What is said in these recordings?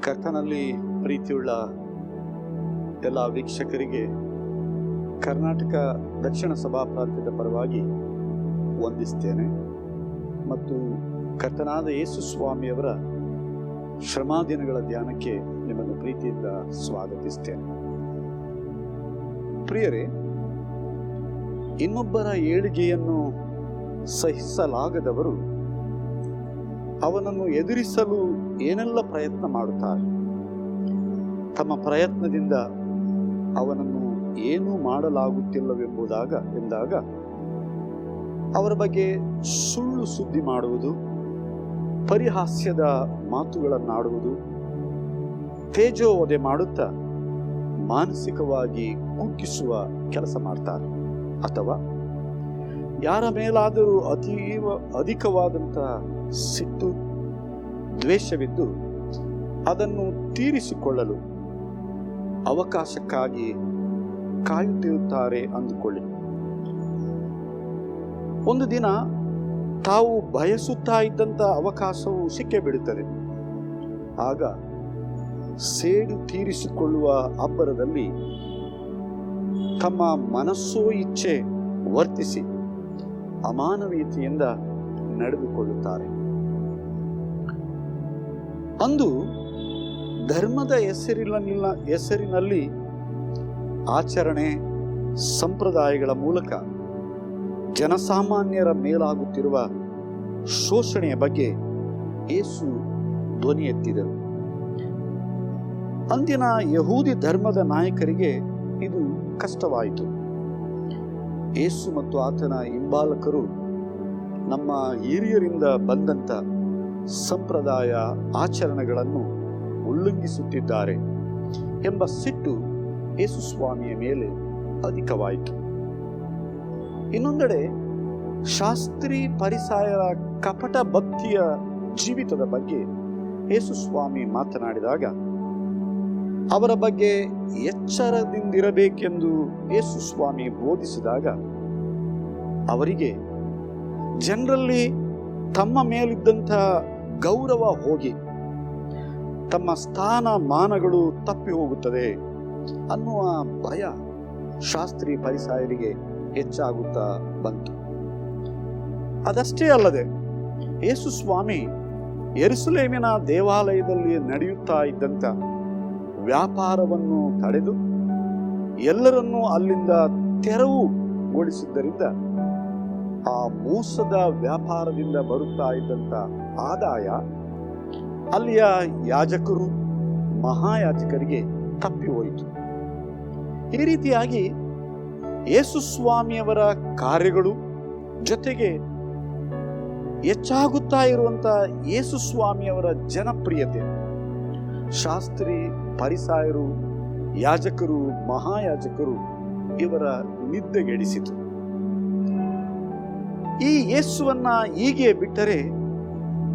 ಕರ್ತನಲ್ಲಿ ಪ್ರೀತಿಯುಳ್ಳ ಎಲ್ಲ ವೀಕ್ಷಕರಿಗೆ ಕರ್ನಾಟಕ ದಕ್ಷಿಣ ಸಭಾ ಪ್ರಾಂತ್ಯದ ಪರವಾಗಿ ವಂದಿಸ್ತೇನೆ ಮತ್ತು ಕರ್ತನಾದ ಯೇಸು ಸ್ವಾಮಿಯವರ ಶ್ರಮಾದಿನಗಳ ಧ್ಯಾನಕ್ಕೆ ನಿಮ್ಮನ್ನು ಪ್ರೀತಿಯಿಂದ ಸ್ವಾಗತಿಸ್ತೇನೆ. ಪ್ರಿಯರೇ, ಇನ್ನೊಬ್ಬರ ಏಳಿಗೆಯನ್ನು ಸಹಿಸಲಾಗದವರು ಅವನನ್ನು ಎದುರಿಸಲು ಏನೆಲ್ಲ ಪ್ರಯತ್ನ ಮಾಡುತ್ತಾರೆ. ತಮ್ಮ ಪ್ರಯತ್ನದಿಂದ ಅವನನ್ನು ಏನೂ ಮಾಡಲಾಗುತ್ತಿಲ್ಲವೆಂಬುದಾಗಿ ಅವರ ಬಗ್ಗೆ ಸುಳ್ಳು ಸುದ್ದಿ ಮಾಡುವುದು, ಪರಿಹಾಸ್ಯದ ಮಾತುಗಳನ್ನಾಡುವುದು, ತೇಜೋವಧೆ ಮಾಡುತ್ತಾ ಮಾನಸಿಕವಾಗಿ ಕುಗ್ಗಿಸುವ ಕೆಲಸ ಮಾಡ್ತಾರೆ. ಅಥವಾ ಯಾರ ಮೇಲಾದರೂ ಅಧಿಕವಾದಂತಹ ಸಿಟ್ಟು, ದ್ವೇಷವಿದ್ದು ಅದನ್ನು ತೀರಿಸಿಕೊಳ್ಳಲು ಅವಕಾಶಕ್ಕಾಗಿ ಕಾಯುತ್ತಿರುತ್ತಾರೆ ಅಂದುಕೊಳ್ಳಿ. ಒಂದು ದಿನ ತಾವು ಬಯಸುತ್ತಾ ಇದ್ದಂಥ ಅವಕಾಶವು ಸಿಕ್ಕೇ ಬಿಡುತ್ತದೆ. ಆಗ ಸೇಡು ತೀರಿಸಿಕೊಳ್ಳುವ ಅಬ್ಬರದಲ್ಲಿ ತಮ್ಮ ಮನಸ್ಸೋ ಇಚ್ಛೆ ವರ್ತಿಸಿ ಅಮಾನವೀಯತೆಯಿಂದ ನಡೆದುಕೊಳ್ಳುತ್ತಾರೆ. ಅಂದು ಧರ್ಮದ ಹೆಸರಿನಲ್ಲಿ ಆಚರಣೆ, ಸಂಪ್ರದಾಯಗಳ ಮೂಲಕ ಜನಸಾಮಾನ್ಯರ ಮೇಲಾಗುತ್ತಿರುವ ಶೋಷಣೆಯ ಬಗ್ಗೆ ಯೇಸು ಧ್ವನಿ ಎತ್ತಿದರು. ಅಂದಿನ ಯಹೂದಿ ಧರ್ಮದ ನಾಯಕರಿಗೆ ಇದು ಕಷ್ಟವಾಯಿತು. ಯೇಸು ಮತ್ತು ಆತನ ಹಿಂಬಾಲಕರು ನಮ್ಮ ಹಿರಿಯರಿಂದ ಬಂದಂಥ ಸಂಪ್ರದಾಯ ಆಚರಣೆಗಳನ್ನು ಉಲ್ಲಂಘಿಸುತ್ತಿದ್ದಾರೆ ಎಂಬ ಸಿಟ್ಟು ಯೇಸು ಸ್ವಾಮಿಯ ಮೇಲೆ ಅಧಿಕವಾಯಿತು. ಇನ್ನೊಂದೆಡೆ ಶಾಸ್ತ್ರಿ ಫರಿಸಾಯರ ಕಪಟ ಭಕ್ತಿಯ ಜೀವಿತದ ಬಗ್ಗೆ ಯೇಸು ಸ್ವಾಮಿ ಮಾತನಾಡಿದಾಗ ಅವರ ಬಗ್ಗೆ ಎಚ್ಚರದಿಂದಿರಬೇಕೆಂದು ಯೇಸು ಸ್ವಾಮಿ ಬೋಧಿಸಿದಾಗ ಅವರಿಗೆ ಜನರಲ್ಲಿ ತಮ್ಮ ಮೇಲಿದ್ದಂಥ ಗೌರವ ಹೋಗಿ ತಮ್ಮ ಸ್ಥಾನ ಮಾನಗಳು ತಪ್ಪಿ ಹೋಗುತ್ತದೆ ಅನ್ನುವ ಭಯ ಶಾಸ್ತ್ರಿ ಫರಿಸಾಯರಿಗೆ ಹೆಚ್ಚಾಗುತ್ತಾ ಬಂತು. ಅದಷ್ಟೇ ಅಲ್ಲದೆ ಯೇಸು ಸ್ವಾಮಿ ಯೆರೂಸಲೇಮಿನ ದೇವಾಲಯದಲ್ಲಿ ನಡೆಯುತ್ತಾ ಇದ್ದಂಥ ವ್ಯಾಪಾರವನ್ನು ತಡೆದು ಎಲ್ಲರನ್ನೂ ಅಲ್ಲಿಂದ ತೆರವುಗೊಳಿಸಿದ್ದರಿಂದ ಆ ಮೋಸದ ವ್ಯಾಪಾರದಿಂದ ಬರುತ್ತಾ ಇದ್ದಂಥ ಆದಾಯ ಅಲ್ಲಿಯ ಯಾಜಕರು, ಮಹಾಯಾಜಕರಿಗೆ ತಪ್ಪಿ ಹೋಯಿತು. ಈ ರೀತಿಯಾಗಿ ಯೇಸು ಸ್ವಾಮಿಯವರ ಕಾರ್ಯಗಳು ಜೊತೆಗೆ ಹೆಚ್ಚಾಗುತ್ತಾ ಇರುವಂತ ಯೇಸು ಸ್ವಾಮಿಯವರ ಜನಪ್ರಿಯತೆ ಶಾಸ್ತ್ರಿ, ಫರಿಸಾಯರು, ಯಾಜಕರು, ಮಹಾಯಾಜಕರು ಇವರ ನಿದ್ದೆಗೆಡಿಸಿತು. ಈ ಯೇಸುವನ್ನ ಹೀಗೆ ಬಿಟ್ಟರೆ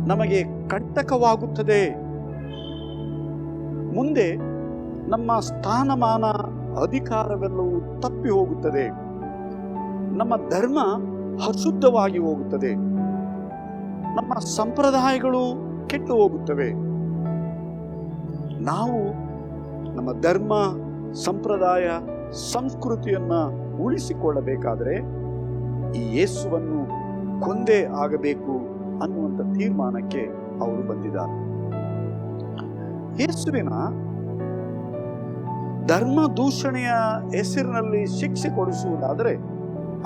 ನಮಗೆ ಕಂಟಕವಾಗುತ್ತದೆ, ಮುಂದೆ ನಮ್ಮ ಸ್ಥಾನಮಾನ ಅಧಿಕಾರವೆಲ್ಲವೂ ತಪ್ಪಿ ಹೋಗುತ್ತದೆ, ನಮ್ಮ ಧರ್ಮ ಅಶುದ್ಧವಾಗಿ ಹೋಗುತ್ತದೆ, ನಮ್ಮ ಸಂಪ್ರದಾಯಗಳು ಕೆಟ್ಟು ಹೋಗುತ್ತವೆ. ನಾವು ನಮ್ಮ ಧರ್ಮ, ಸಂಪ್ರದಾಯ, ಸಂಸ್ಕೃತಿಯನ್ನ ಉಳಿಸಿಕೊಳ್ಳಬೇಕಾದರೆ ಈ ಯೇಸುವನ್ನು ಕೊಂದೇ ಆಗಬೇಕು ಅನ್ನುವಂಥ ತೀರ್ಮಾನಕ್ಕೆ ಅವರು ಬಂದಿದ್ದಾರೆ. ಯೇಸುವಿನ ಧರ್ಮ ದೂಷಣೆಯ ಹೆಸರಿನಲ್ಲಿ ಶಿಕ್ಷೆ ಕೊಡಿಸುವುದಾದರೆ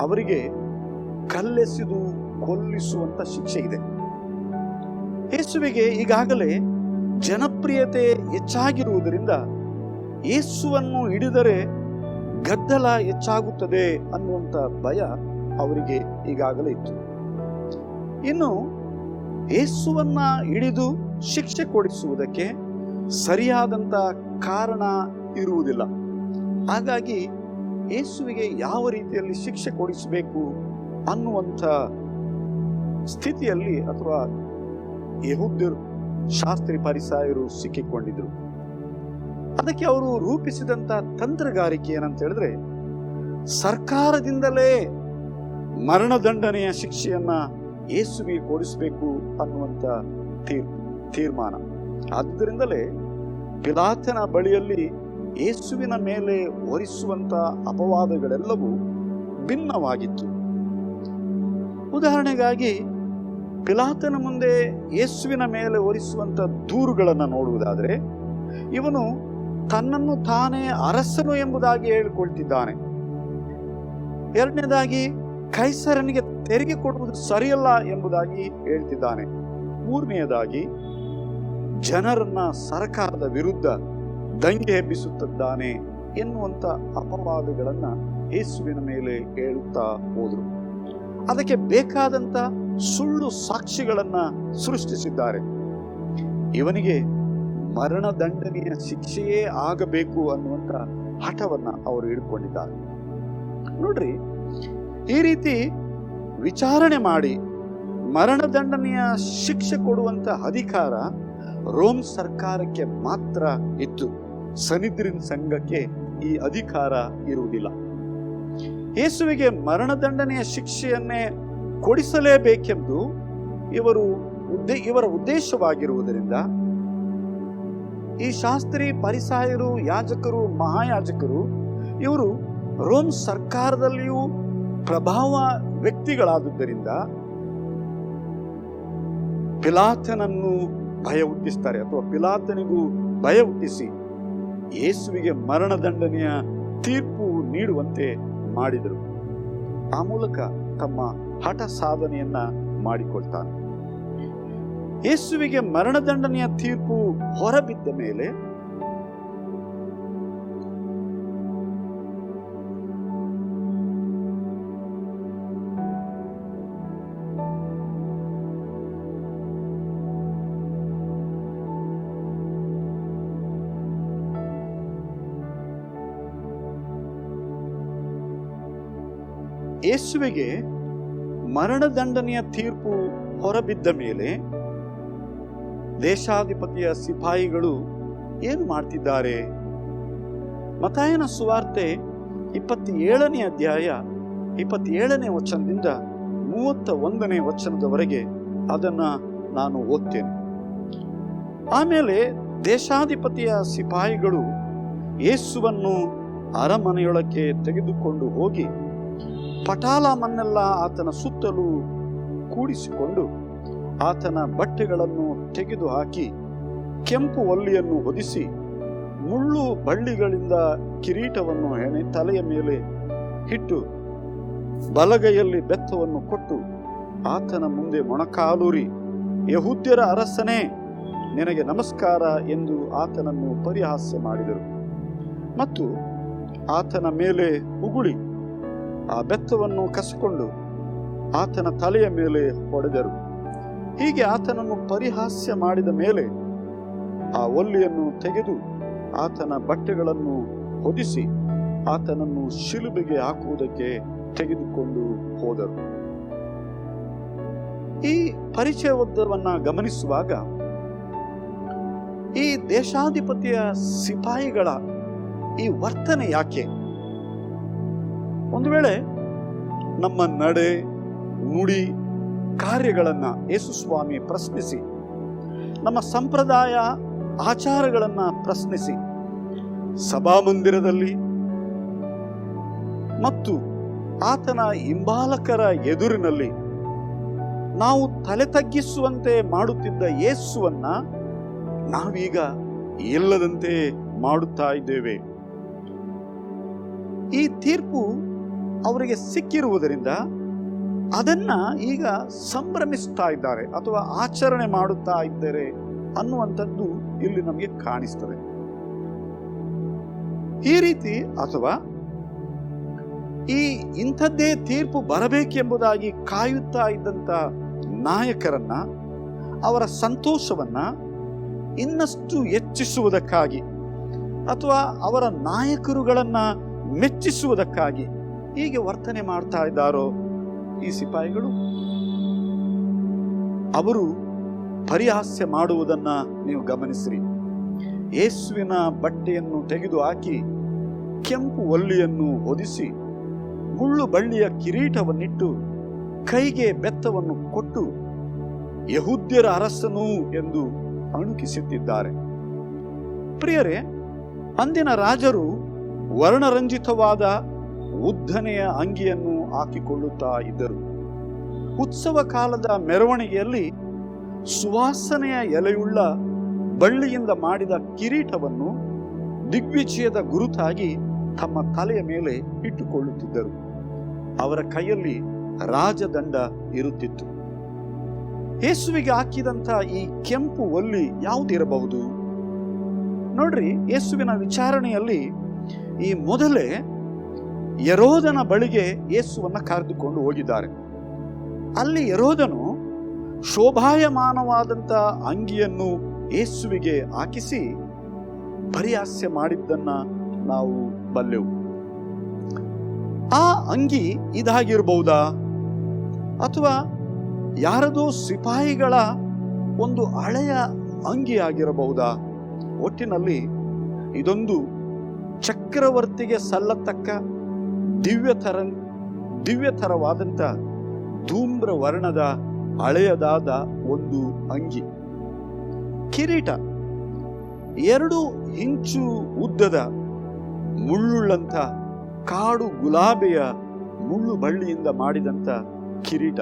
ಅವರಿಗೆ ಕಲ್ಲೆಸೆದು ಕೊಲ್ಲಿಸುವಂತ ಶಿಕ್ಷೆ ಇದೆ. ಯೇಸುವಿಗೆ ಈಗಾಗಲೇ ಜನಪ್ರಿಯತೆ ಹೆಚ್ಚಾಗಿರುವುದರಿಂದ ಯೇಸುವನ್ನು ಹಿಡಿದರೆ ಗದ್ದಲ ಹೆಚ್ಚಾಗುತ್ತದೆ ಅನ್ನುವಂಥ ಭಯ ಅವರಿಗೆ ಈಗಾಗಲೇ ಇತ್ತು. ಇನ್ನು ಯೇಸುವನ್ನ ಹಿಡಿದು ಶಿಕ್ಷೆ ಕೊಡಿಸುವುದಕ್ಕೆ ಸರಿಯಾದಂಥ ಕಾರಣ ಇರುವುದಿಲ್ಲ. ಹಾಗಾಗಿ ಯೇಸುವಿಗೆ ಯಾವ ರೀತಿಯಲ್ಲಿ ಶಿಕ್ಷೆ ಕೊಡಿಸಬೇಕು ಅನ್ನುವಂಥ ಸ್ಥಿತಿಯಲ್ಲಿ ಅಥವಾ ಯೆಹೂದ್ಯರು, ಶಾಸ್ತ್ರಿ, ಫರಿಸಾಯರು ಸಿಕ್ಕಿಕೊಂಡಿದ್ರು. ಅದಕ್ಕೆ ಅವರು ರೂಪಿಸಿದಂಥ ತಂತ್ರಗಾರಿಕೆ ಏನಂತ ಹೇಳಿದ್ರೆ, ಸರ್ಕಾರದಿಂದಲೇ ಮರಣದಂಡನೆಯ ಶಿಕ್ಷೆಯನ್ನ ಯೇಸುವಿಗೆ ಕೊಡಿಸಬೇಕು ಅನ್ನುವಂಥ ತೀರ್ಮಾನ. ಆದ್ದರಿಂದಲೇ ಪಿಲಾತನ ಬಳಿಯಲ್ಲಿ ಯೇಸುವಿನ ಮೇಲೆ ಹೊರಿಸುವಂತ ಅಪವಾದಗಳೆಲ್ಲವೂ ಭಿನ್ನವಾಗಿತ್ತು. ಉದಾಹರಣೆಗಾಗಿ ಪಿಲಾತನ ಮುಂದೆ ಯೇಸುವಿನ ಮೇಲೆ ಹೊರಿಸುವಂತ ದೂರುಗಳನ್ನು ನೋಡುವುದಾದರೆ, ಇವನು ತನ್ನನ್ನು ತಾನೇ ಅರಸನು ಎಂಬುದಾಗಿ ಹೇಳಿಕೊಳ್ತಿದ್ದಾನೆ. ಎರಡನೇದಾಗಿ ಕೈಸರನಿಗೆ ತೆರಿಗೆ ಕೊಡುವುದು ಸರಿಯಲ್ಲ ಎಂಬುದಾಗಿ ಹೇಳ್ತಿದ್ದಾನೆ. ಮೂರನೆಯದಾಗಿ ಜನರನ್ನ ಸರ್ಕಾರದ ವಿರುದ್ಧ ದಂಗೆ ಎಬ್ಬಿಸುತ್ತಿದ್ದಾನೆ ಎನ್ನುವಂತ ಅಪವಾದಗಳನ್ನ ಯೇಸುವಿನ ಮೇಲೆ ಹೇಳುತ್ತಾ ಹೋದರು. ಅದಕ್ಕೆ ಬೇಕಾದಂತ ಸುಳ್ಳು ಸಾಕ್ಷಿಗಳನ್ನ ಸೃಷ್ಟಿಸಿದ್ದಾರೆ. ಇವನಿಗೆ ಮರಣದಂಡನೆಯ ಶಿಕ್ಷೆಯೇ ಆಗಬೇಕು ಅನ್ನುವಂತ ಹಠವನ್ನ ಅವರು ಹಿಡ್ಕೊಂಡಿದ್ದಾರೆ. ನೋಡ್ರಿ, ಈ ರೀತಿ ವಿಚಾರಣೆ ಮಾಡಿ ಮರಣದಂಡನೆಯ ಶಿಕ್ಷೆ ಕೊಡುವಂತ ಅಧಿಕಾರ ರೋಮ್ ಸರ್ಕಾರಕ್ಕೆ ಮಾತ್ರ ಇತ್ತು. ಸನಿದ್ರಿನ್ ಸಂಘಕ್ಕೆ ಈ ಅಧಿಕಾರ ಇರುವುದಿಲ್ಲ. ಯೇಸುವಿಗೆ ಮರಣದಂಡನೆಯ ಶಿಕ್ಷೆಯನ್ನೇ ಕೊಡಿಸಲೇಬೇಕೆಂದು ಇವರ ಉದ್ದೇಶವಾಗಿರುವುದರಿಂದ ಈ ಶಾಸ್ತ್ರಿ, ಪರಿಸಾಯರು, ಯಾಜಕರು, ಮಹಾಯಾಜಕರು ಇವರು ರೋಮ್ ಸರ್ಕಾರದಲ್ಲಿಯೂ ಪ್ರಭಾವ ವ್ಯಕ್ತಿಗಳಾದುದರಿಂದ ಪಿಲಾತನನ್ನು ಭಯ ಹುಟ್ಟಿಸ್ತಾರೆ, ಅಥವಾ ಪಿಲಾತನಿಗೂ ಭಯ ಹುಟ್ಟಿಸಿ ಯೇಸುವಿಗೆ ಮರಣದಂಡನೆಯ ತೀರ್ಪು ನೀಡುವಂತೆ ಮಾಡಿದರು. ಆ ಮೂಲಕ ತಮ್ಮ ಹಠ ಸಾಧನೆಯನ್ನ ಮಾಡಿಕೊಳ್ತಾನೆ. ಯೇಸುವಿಗೆ ಮರಣದಂಡನೆಯ ತೀರ್ಪು ಹೊರಬಿದ್ದ ಮೇಲೆ ಯೇಸುವಿಗೆ ಮರಣದಂಡನೆಯ ತೀರ್ಪು ಹೊರಬಿದ್ದ ಮೇಲೆ ದೇಶಾಧಿಪತಿಯ ಸಿಪಾಯಿಗಳು ಏನು ಮಾಡ್ತಿದ್ದಾರೆ? ಮತ್ತಾಯನ ಸುವಾರ್ತೆ 27ನೇ ಅಧ್ಯಾಯ 27ನೇ ವಚನದಿಂದ 31ನೇ ವಚನದವರೆಗೆ ಅದನ್ನ ನಾನು ಓದ್ತೇನೆ. ಆಮೇಲೆ ದೇಶಾಧಿಪತಿಯ ಸಿಪಾಯಿಗಳು ಯೇಸುವನ್ನು ಅರಮನೆಯೊಳಕ್ಕೆ ತೆಗೆದುಕೊಂಡು ಹೋಗಿ ಪಟಾಲಮನ್ನೆಲ್ಲ ಆತನ ಸುತ್ತಲೂ ಕೂಡಿಸಿಕೊಂಡು ಆತನ ಬಟ್ಟೆಗಳನ್ನು ತೆಗೆದು ಹಾಕಿ ಕೆಂಪು ಒಲ್ಲಿಯನ್ನು ಹೊದಿಸಿ ಮುಳ್ಳು ಬಳ್ಳಿಗಳಿಂದ ಕಿರೀಟವನ್ನು ತಲೆಯ ಮೇಲೆ ಇಟ್ಟು ಬಲಗೈಯಲ್ಲಿ ಬೆತ್ತವನ್ನು ಕೊಟ್ಟು ಆತನ ಮುಂದೆ ಮೊಣಕಾಲೂರಿ, ಯಹೂದ್ಯರ ಅರಸನೇ, ನಿನಗೆ ನಮಸ್ಕಾರ ಎಂದು ಆತನನ್ನು ಪರಿಹಾಸ್ಯ ಮಾಡಿದರು. ಮತ್ತು ಆತನ ಮೇಲೆ ಉಗುಳಿ ಆ ಬೆತ್ತವನ್ನು ಕಸಿಕೊಂಡು ಆತನ ತಲೆಯ ಮೇಲೆ ಹೊಡೆದರು. ಹೀಗೆ ಆತನನ್ನು ಪರಿಹಾಸ್ಯ ಮಾಡಿದ ಮೇಲೆ ಆ ಒಲ್ಲಿಯನ್ನು ತೆಗೆದು ಆತನ ಬಟ್ಟೆಗಳನ್ನು ಹೊದಿಸಿ ಆತನನ್ನು ಶಿಲುಬೆಗೆ ಹಾಕುವುದಕ್ಕೆ ತೆಗೆದುಕೊಂಡು ಹೋದರು. ಈ ಪರಿಚಯವನ್ನ ಗಮನಿಸುವಾಗ ಈ ದೇಶಾಧಿಪತಿಯ ಸಿಪಾಯಿಗಳ ಈ ವರ್ತನೆ ಯಾಕೆ? ಒಂದು ವೇಳೆ ನಮ್ಮ ನಡೆ, ನುಡಿ, ಕಾರ್ಯಗಳನ್ನ ಯೇಸು ಸ್ವಾಮಿ ಪ್ರಶ್ನಿಸಿ, ನಮ್ಮ ಸಂಪ್ರದಾಯ ಆಚಾರಗಳನ್ನ ಪ್ರಶ್ನಿಸಿ, ಸಭಾಮಂದಿರದಲ್ಲಿ ಮತ್ತು ಆತನ ಹಿಂಬಾಲಕರ ಎದುರಿನಲ್ಲಿ ನಾವು ತಲೆ ತಗ್ಗಿಸುವಂತೆ ಮಾಡುತ್ತಿದ್ದ ಯೇಸುವನ್ನ ನಾವೀಗ ಇಲ್ಲದಂತೆ ಮಾಡುತ್ತಾ ಇದ್ದೇವೆ. ಈ ತೀರ್ಪು ಅವರಿಗೆ ಸಿಕ್ಕಿರುವುದರಿಂದ ಅದನ್ನ ಈಗ ಸಂಭ್ರಮಿಸ್ತಾ ಇದ್ದಾರೆ ಅಥವಾ ಆಚರಣೆ ಮಾಡುತ್ತಾ ಇದ್ದಾರೆ ಅನ್ನುವಂಥದ್ದು ಇಲ್ಲಿ ನಮಗೆ ಕಾಣಿಸ್ತದೆ. ಈ ರೀತಿ ಅಥವಾ ಇಂಥದ್ದೇ ತೀರ್ಪು ಬರಬೇಕೆಂಬುದಾಗಿ ಕಾಯುತ್ತಾ ಇದ್ದಂತ ನಾಯಕರನ್ನ, ಅವರ ಸಂತೋಷವನ್ನ ಇನ್ನಷ್ಟು ಹೆಚ್ಚಿಸುವುದಕ್ಕಾಗಿ ಅಥವಾ ಅವರ ನಾಯಕರುಗಳನ್ನ ಮೆಚ್ಚಿಸುವುದಕ್ಕಾಗಿ ಹೀಗೆ ವರ್ತನೆ ಮಾಡ್ತಾ ಇದ್ದಾರೋ ಈ ಸಿಪಾಯಿಗಳು? ಅವರು ಪರಿಹಾಸ್ಯ ಮಾಡುವುದನ್ನ ನೀವು ಗಮನಿಸಿರಿ. ಯೇಸುವಿನ ಬಟ್ಟೆಯನ್ನು ತೆಗೆದು ಹಾಕಿ ಕೆಂಪು ಒಲ್ಲಿಯನ್ನು ಹೊದಿಸಿ ಮುಳ್ಳು ಬಳ್ಳಿಯ ಕಿರೀಟವನ್ನಿಟ್ಟು ಕೈಗೆ ಬೆತ್ತವನ್ನು ಕೊಟ್ಟು ಯಹೂದ್ಯರ ಅರಸನು ಎಂದು ಅಣುಕಿಸುತ್ತಿದ್ದಾರೆ. ಪ್ರಿಯರೇ, ಅಂದಿನ ರಾಜರು ವರ್ಣರಂಜಿತವಾದ ಉದ್ದನೆಯ ಅಂಗಿಯನ್ನು ಹಾಕಿಕೊಳ್ಳುತ್ತಾ ಇದ್ದರು. ಉತ್ಸವ ಕಾಲದ ಮೆರವಣಿಗೆಯಲ್ಲಿ ಸುವಾಸನೆಯ ಎಲೆಯುಳ್ಳ ಬಳ್ಳಿಯಿಂದ ಮಾಡಿದ ಕಿರೀಟವನ್ನು ದಿಗ್ವಿಜಯದ ಗುರುತಾಗಿ ತಮ್ಮ ತಲೆಯ ಮೇಲೆ ಇಟ್ಟುಕೊಳ್ಳುತ್ತಿದ್ದರು. ಅವರ ಕೈಯಲ್ಲಿ ರಾಜದಂಡ ಇರುತ್ತಿತ್ತು. ಯೇಸುವಿಗೆ ಹಾಕಿದಂತ ಈ ಕೆಂಪು ಒಲ್ಲಿ ಯಾವುದಿರಬಹುದು? ನೋಡ್ರಿ, ಯೇಸುವಿನ ವಿಚಾರಣೆಯಲ್ಲಿ ಈ ಮೊದಲೇ ಹೆರೋದನ ಬಳಿಗೆ ಯೇಸುವನ್ನ ಕರೆದುಕೊಂಡು ಹೋಗಿದ್ದಾರೆ. ಅಲ್ಲಿ ಹೆರೋದನು ಶೋಭಾಯಮಾನವಾದಂತ ಅಂಗಿಯನ್ನು ಯೇಸುವಿಗೆ ಹಾಕಿಸಿ ಪರಿಹಾಸ್ಯ ಮಾಡಿದ್ದನ್ನ ನಾವು ಬಲ್ಲೆವು. ಆ ಅಂಗಿ ಇದಾಗಿರಬಹುದಾ, ಅಥವಾ ಯಾರದೋ ಸಿಪಾಯಿಗಳ ಒಂದು ಹಳೆಯ ಅಂಗಿ ಆಗಿರಬಹುದಾ? ಒಟ್ಟಿನಲ್ಲಿ ಇದೊಂದು ಚಕ್ರವರ್ತಿಗೆ ಸಲ್ಲತಕ್ಕ ದಿವ್ಯತರವಾದಂತ ಧೂಮ್ರ ವರ್ಣದ ಹಳೆಯದಾದ ಒಂದು ಅಂಗಿ. ಕಿರೀಟ 2 ಇಂಚು ಉದ್ದದ ಮುಳ್ಳುಳ್ಳಂತ ಕಾಡು ಗುಲಾಬೆಯ ಮುಳ್ಳು ಬಳ್ಳಿಯಿಂದ ಮಾಡಿದಂತ ಕಿರೀಟ.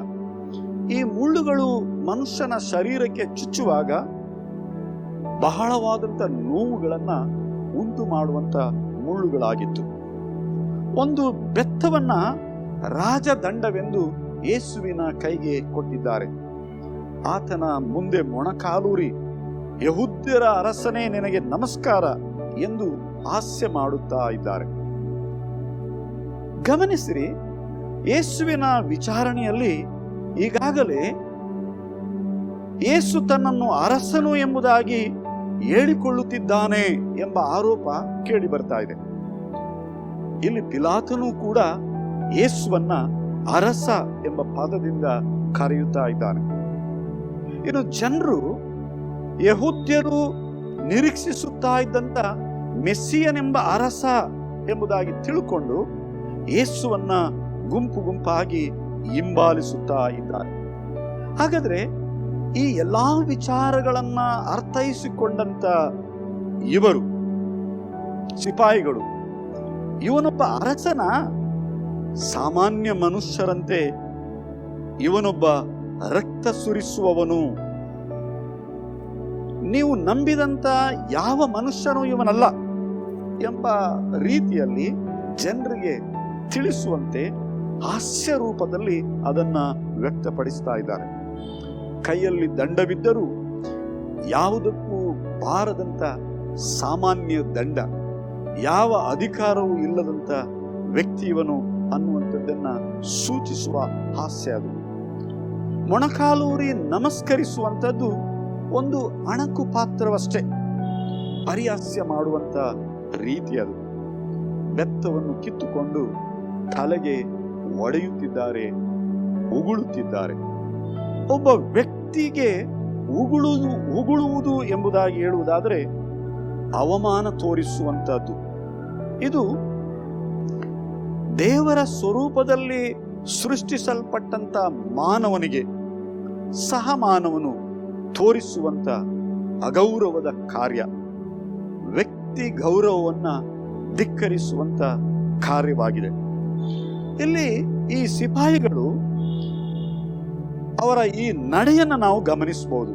ಈ ಮುಳ್ಳುಗಳು ಮನುಷ್ಯನ ಶರೀರಕ್ಕೆ ಚುಚ್ಚುವಾಗ ಬಹಳವಾದಂತ ನೋವುಗಳನ್ನ ಉಂಟು ಮಾಡುವಂತ ಮುಳ್ಳುಗಳಾಗಿತ್ತು. ಒಂದು ಬೆತ್ತವನ್ನ ರಾಜದಂಡವೆಂದು ಯೇಸುವಿನ ಕೈಗೆ ಕೊಟ್ಟಿದ್ದಾರೆ. ಆತನ ಮುಂದೆ ಮೊಣಕಾಲೂರಿ, ಯಹೂದ್ಯರ ಅರಸನೇ ನಿನಗೆ ನಮಸ್ಕಾರ ಎಂದು ಹಾಸ್ಯ ಮಾಡುತ್ತಾ ಇದ್ದಾರೆ. ಗಮನಿಸಿರಿ, ಯೇಸುವಿನ ವಿಚಾರಣೆಯಲ್ಲಿ ಈಗಾಗಲೇ ಯೇಸು ತನ್ನನ್ನು ಅರಸನು ಎಂಬುದಾಗಿ ಹೇಳಿಕೊಳ್ಳುತ್ತಿದ್ದಾನೆ ಎಂಬ ಆರೋಪ ಕೇಳಿ ಬರ್ತಾ ಇದೆ. ಇಲ್ಲಿ ಪಿಲಾತನು ಕೂಡ ಯೇಸುವನ್ನ ಅರಸ ಎಂಬ ಪದದಿಂದ ಕರೆಯುತ್ತಾ ಇದ್ದಾನೆ. ಇನ್ನು ಜನರು, ಯಹೂದ್ಯರು ನಿರೀಕ್ಷಿಸುತ್ತಾ ಇದ್ದಂತ ಮೆಸ್ಸಿಯನೆಂಬ ಅರಸ ಎಂಬುದಾಗಿ ತಿಳ್ಕೊಂಡು ಯೇಸುವನ್ನ ಗುಂಪು ಗುಂಪಾಗಿ ಹಿಂಬಾಲಿಸುತ್ತಾ ಇದ್ದಾರೆ. ಹಾಗಾದ್ರೆ ಈ ಎಲ್ಲಾ ವಿಚಾರಗಳನ್ನ ಅರ್ಥೈಸಿಕೊಂಡಂತ ಇವರು ಸಿಪಾಯಿಗಳು, ಇವನೊಬ್ಬ ಅರಸನ? ಸಾಮಾನ್ಯ ಮನುಷ್ಯರಂತೆ ಇವನೊಬ್ಬ ರಕ್ತ ಸುರಿಸುವವನು, ನೀವು ನಂಬಿದಂತ ಯಾವ ಮನುಷ್ಯನೂ ಇವನಲ್ಲ ಎಂಬ ರೀತಿಯಲ್ಲಿ ಜನರಿಗೆ ತಿಳಿಸುವಂತೆ ಹಾಸ್ಯ ರೂಪದಲ್ಲಿ ಅದನ್ನ ವ್ಯಕ್ತಪಡಿಸ್ತಾ ಇದ್ದಾರೆ. ಕೈಯಲ್ಲಿ ದಂಡವಿದ್ದರೂ ಯಾವುದಕ್ಕೂ ಬಾರದಂತ ಸಾಮಾನ್ಯ ದಂಡ, ಯಾವ ಅಧಿಕಾರವೂ ಇಲ್ಲದಂತ ವ್ಯಕ್ತಿ ಇವನು ಅನ್ನುವಂಥದ್ದನ್ನ ಸೂಚಿಸುವ ಹಾಸ್ಯ ಅದು. ಮೊಣಕಾಲೂರಿ ನಮಸ್ಕರಿಸುವಂಥದ್ದು ಒಂದು ಅಣಕು ಪಾತ್ರವಷ್ಟೇ, ಪರಿಹಾಸ್ಯ ಮಾಡುವಂತ ರೀತಿ ಅದು. ಬೆತ್ತವನ್ನು ಕಿತ್ತುಕೊಂಡು ತಲೆಗೆ ಒಡೆಯುತ್ತಿದ್ದಾರೆ, ಉಗುಳುತ್ತಿದ್ದಾರೆ. ಒಬ್ಬ ವ್ಯಕ್ತಿಗೆ ಉಗುಳುವುದು ಎಂಬುದಾಗಿ ಹೇಳುವುದಾದರೆ ಅವಮಾನ ತೋರಿಸುವಂತಹದ್ದು. ಇದು ದೇವರ ಸ್ವರೂಪದಲ್ಲಿ ಸೃಷ್ಟಿಸಲ್ಪಟ್ಟಂತ ಮಾನವನಿಗೆ, ಸಹ ಮಾನವನು ತೋರಿಸುವಂತ ಅಗೌರವದ ಕಾರ್ಯ, ವ್ಯಕ್ತಿ ಗೌರವವನ್ನ ಧಿಕ್ಕರಿಸುವಂತ ಕಾರ್ಯವಾಗಿದೆ. ಇಲ್ಲಿ ಈ ಸಿಪಾಯಿಗಳು ಅವರ ಈ ನಡೆಯನ್ನು ನಾವು ಗಮನಿಸಬಹುದು.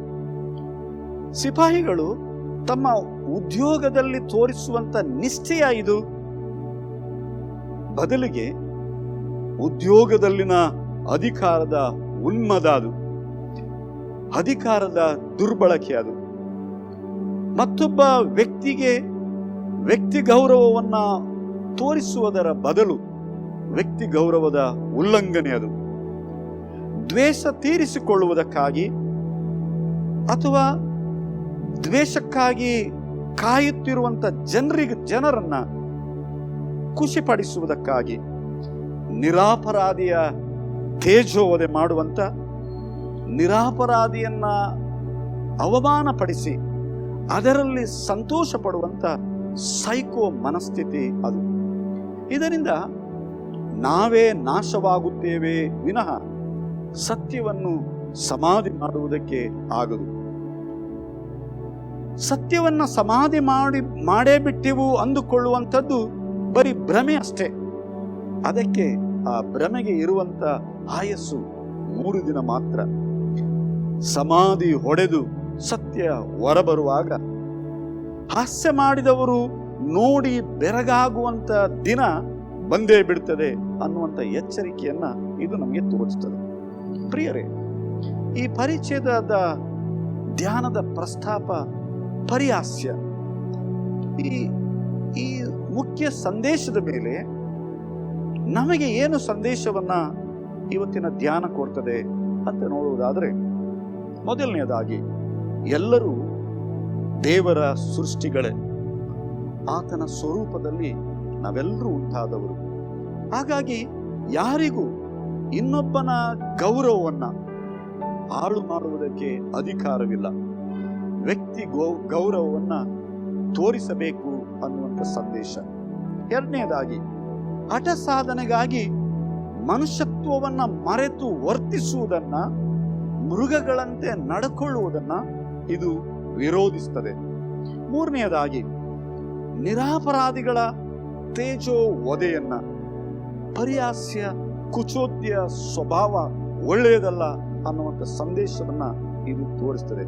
ಸಿಪಾಯಿಗಳು ತಮ್ಮ ಉದ್ಯೋಗದಲ್ಲಿ ತೋರಿಸುವಂತ ನಿಶ್ಚಯ ಇದು. ಬದಲಿಗೆ ಉದ್ಯೋಗದಲ್ಲಿನ ಅಧಿಕಾರದ ಉನ್ಮದ ಅದು, ಅಧಿಕಾರದ ದುರ್ಬಳಕೆ ಅದು. ಮತ್ತೊಬ್ಬ ವ್ಯಕ್ತಿಗೆ ವ್ಯಕ್ತಿ ಗೌರವವನ್ನ ತೋರಿಸುವುದರ ಬದಲು ವ್ಯಕ್ತಿ ಗೌರವದ ಉಲ್ಲಂಘನೆ ಅದು. ದ್ವೇಷ ತೀರಿಸಿಕೊಳ್ಳುವುದಕ್ಕಾಗಿ ಅಥವಾ ದ್ವೇಷಕ್ಕಾಗಿ ಕಾಯುತ್ತಿರುವಂತ ಜನರನ್ನ ಖುಷಿಪಡಿಸುವುದಕ್ಕಾಗಿ ನಿರಾಪರಾಧಿಯ ತೇಜೋವಧೆ ಮಾಡುವಂತ, ನಿರಾಪರಾಧಿಯನ್ನ ಅವಮಾನಪಡಿಸಿ ಅದರಲ್ಲಿ ಸಂತೋಷ ಪಡುವಂತ ಸೈಕೋ ಮನಸ್ಥಿತಿ ಅದು. ಇದರಿಂದ ನಾವೇ ನಾಶವಾಗುತ್ತೇವೆ ವಿನಃ ಸತ್ಯವನ್ನು ಸಮಾಧಿ ಮಾಡುವುದಕ್ಕೆ ಆಗದು. ಸತ್ಯವನ್ನ ಸಮಾಧಿ ಮಾಡೇ ಬಿಟ್ಟೆವು ಅಂದುಕೊಳ್ಳುವಂಥದ್ದು ಬರೀ ಭ್ರಮೆ ಅಷ್ಟೇ. ಅದಕ್ಕೆ ಆ ಭ್ರಮೆಗೆ ಇರುವಂತ ಆಯಸ್ಸು 3 ದಿನ ಮಾತ್ರ. ಸಮಾಧಿ ಹೊಡೆದು ಸತ್ಯ ಹೊರಬರುವಾಗ ಹಾಸ್ಯ ಮಾಡಿದವರು ನೋಡಿ ಬೆರಗಾಗುವಂತ ದಿನ ಬಂದೇ ಬಿಡುತ್ತದೆ ಅನ್ನುವಂಥ ಎಚ್ಚರಿಕೆಯನ್ನ ಇದು ನಮಗೆ ತೋರಿಸ್ತದೆ. ಪ್ರಿಯರೇ, ಈ ಪರಿಚ್ಛೇದದ ಧ್ಯಾನದ ಪ್ರಸ್ತಾಪ ಪರಿಹಾಸ್ಯ. ಈ ಮುಖ್ಯ ಸಂದೇಶದ ಮೇಲೆ ನಮಗೆ ಏನು ಸಂದೇಶವನ್ನ ಇವತ್ತಿನ ಧ್ಯಾನ ಕೊಡ್ತದೆ ಅಂತ ನೋಡುವುದಾದ್ರೆ, ಮೊದಲನೆಯದಾಗಿ ಎಲ್ಲರೂ ದೇವರ ಸೃಷ್ಟಿಗಳೇ. ಆತನ ಸ್ವರೂಪದಲ್ಲಿ ನಾವೆಲ್ಲರೂ ಉಂಟಾದವರು. ಹಾಗಾಗಿ ಯಾರಿಗೂ ಇನ್ನೊಬ್ಬನ ಗೌರವವನ್ನ ಹಾಳು ಮಾಡುವುದಕ್ಕೆ ಅಧಿಕಾರವಿಲ್ಲ. ವ್ಯಕ್ತಿ ಗೌರವವನ್ನ ತೋರಿಸಬೇಕು ಅನ್ನುವಂಥ ಸಂದೇಶ. ಎರಡನೆಯದಾಗಿ, ಹಠ ಸಾಧನೆಗಾಗಿ ಮನುಷ್ಯತ್ವವನ್ನ ಮರೆತು ವರ್ತಿಸುವುದನ್ನ, ಮೃಗಗಳಂತೆ ನಡ್ಕೊಳ್ಳುವುದನ್ನ ಇದು ವಿರೋಧಿಸ್ತದೆ. ಮೂರನೆಯದಾಗಿ, ನಿರಪರಾಧಿಗಳ ತೇಜೋ ವಧೆಯನ್ನ, ಪರಿಹಾಸ್ಯ ಕುಚೋದ್ಯ ಸ್ವಭಾವ ಒಳ್ಳೆಯದಲ್ಲ ಅನ್ನುವಂಥ ಸಂದೇಶವನ್ನ ಇದು ತೋರಿಸ್ತದೆ.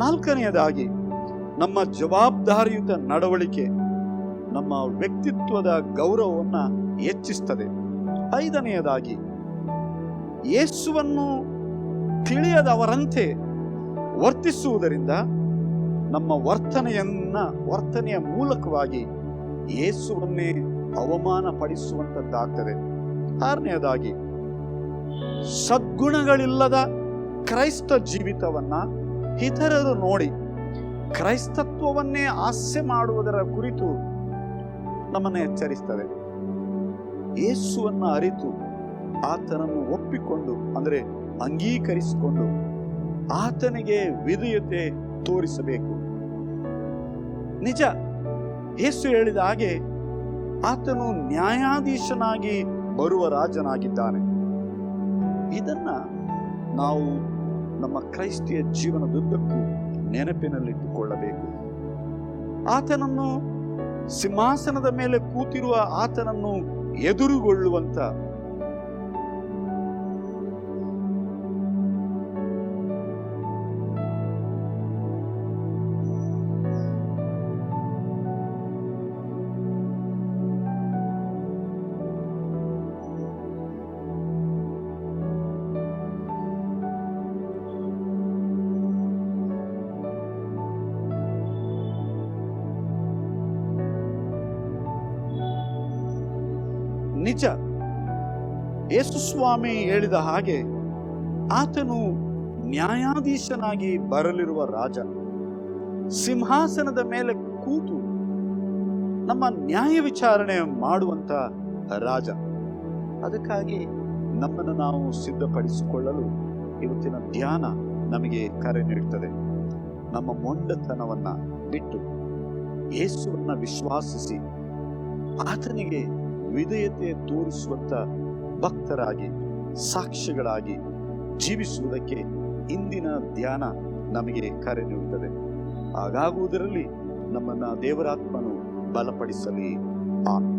ನಾಲ್ಕನೆಯದಾಗಿ, ನಮ್ಮ ಜವಾಬ್ದಾರಿಯುತ ನಡವಳಿಕೆ ನಮ್ಮ ವ್ಯಕ್ತಿತ್ವದ ಗೌರವವನ್ನ ಹೆಚ್ಚಿಸ್ತದೆ. ಐದನೆಯದಾಗಿ, ಯೇಸುವನ್ನು ತಿಳಿಯದವರಂತೆ ವರ್ತಿಸುವುದರಿಂದ ನಮ್ಮ ವರ್ತನೆಯ ಮೂಲಕವಾಗಿ ಯೇಸುವನ್ನೇ ಅವಮಾನ ಪಡಿಸುವಂತದ್ದಾಗ್ತದೆ. ಆರನೆಯದಾಗಿ, ಸದ್ಗುಣಗಳಿಲ್ಲದ ಕ್ರೈಸ್ತ ಜೀವಿತವನ್ನ ಇತರರು ನೋಡಿ ಕ್ರೈಸ್ತತ್ವವನ್ನೇ ಹಾಸ್ಯ ಮಾಡುವುದರ ಕುರಿತು ನಮ್ಮನ್ನು ಎಚ್ಚರಿಸ್ತದೆ. ಯೇಸುವನ್ನ ಅರಿತು ಆತನನ್ನು ಒಪ್ಪಿಕೊಂಡು, ಅಂದರೆ ಅಂಗೀಕರಿಸಿಕೊಂಡು ಆತನಿಗೆ ವಿಧೇಯತೆ ತೋರಿಸಬೇಕು. ನಿಜ, ಯೇಸು ಹೇಳಿದ ಹಾಗೆ ಆತನು ನ್ಯಾಯಾಧೀಶನಾಗಿ ಬರುವ ರಾಜನಾಗಿದ್ದಾನೆ. ಇದನ್ನ ನಾವು ನಮ್ಮ ಕ್ರೈಸ್ತಿಯ ಜೀವನದುದ್ದಕ್ಕೂ ನೆನಪಿನಲ್ಲಿಟ್ಟುಕೊಳ್ಳಬೇಕು. ಆತನನ್ನು, ಸಿಂಹಾಸನದ ಮೇಲೆ ಕೂತಿರುವ ಆತನನ್ನು ಎದುರುಗೊಳ್ಳುವಂತ ನಿಜ, ಯೇಸು ಸ್ವಾಮಿ ಹೇಳಿದ ಹಾಗೆ ಆತನು ನ್ಯಾಯಾಧೀಶನಾಗಿ ಬರಲಿರುವ ರಾಜ, ಸಿಂಹಾಸನದ ಮೇಲೆ ಕೂತು ನಮ್ಮ ನ್ಯಾಯ ವಿಚಾರಣೆ ಮಾಡುವಂತ ರಾಜ. ಅದಕ್ಕಾಗಿ ನಮ್ಮನ್ನು ನಾವು ಸಿದ್ಧಪಡಿಸಿಕೊಳ್ಳಲು ಇವತ್ತಿನ ಧ್ಯಾನ ನಮಗೆ ಕರೆ ನೀಡುತ್ತದೆ. ನಮ್ಮ ಮೊಂಡತನವನ್ನ ಬಿಟ್ಟು ಯೇಸುವನ್ನ ವಿಶ್ವಾಸಿಸಿ ಆತನಿಗೆ ವಿಧೇಯತೆ ತೋರಿಸುವಂತ ಭಕ್ತರಾಗಿ, ಸಾಕ್ಷಿಗಳಾಗಿ ಜೀವಿಸುವುದಕ್ಕೆ ಇಂದಿನ ಧ್ಯಾನ ನಮಗೆ ಕರೆ ನೀಡುತ್ತದೆ. ಹಾಗಾಗುವುದರಲ್ಲಿ ನಮ್ಮನ್ನ ದೇವರಾತ್ಮನು ಬಲಪಡಿಸಲಿ. ಆಮೆನ್.